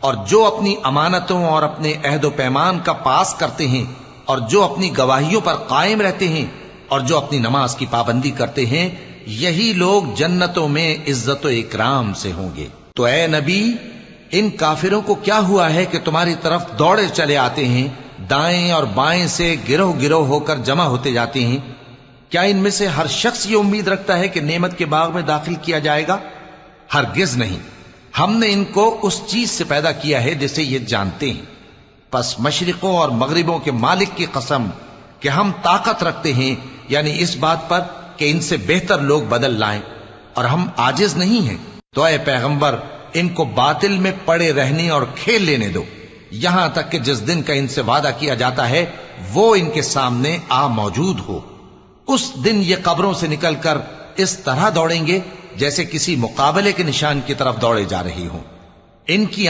اور جو اپنی امانتوں اور اپنے عہد و پیمان کا پاس کرتے ہیں اور جو اپنی گواہیوں پر قائم رہتے ہیں اور جو اپنی نماز کی پابندی کرتے ہیں، یہی لوگ جنتوں میں عزت و اکرام سے ہوں گے۔ تو اے نبی، ان کافروں کو کیا ہوا ہے کہ تمہاری طرف دوڑے چلے آتے ہیں، دائیں اور بائیں سے گروہ گروہ ہو کر جمع ہوتے جاتے ہیں؟ کیا ان میں سے ہر شخص یہ امید رکھتا ہے کہ نعمت کے باغ میں داخل کیا جائے گا؟ ہرگز نہیں۔ ہم نے ان کو اس چیز سے پیدا کیا ہے جسے یہ جانتے ہیں، پس مشرقوں اور مغربوں کے مالک کی قسم کہ ہم طاقت رکھتے ہیں، یعنی اس بات پر کہ ان سے بہتر لوگ بدل لائیں، اور ہم عاجز نہیں ہیں۔ تو اے پیغمبر، ان کو باطل میں پڑے رہنے اور کھیل لینے دو، یہاں تک کہ جس دن کا ان سے وعدہ کیا جاتا ہے وہ ان کے سامنے آ موجود ہو۔ اس دن یہ قبروں سے نکل کر اس طرح دوڑیں گے جیسے کسی مقابلے کے نشان کی طرف دوڑے جا رہی ہوں۔ ان کی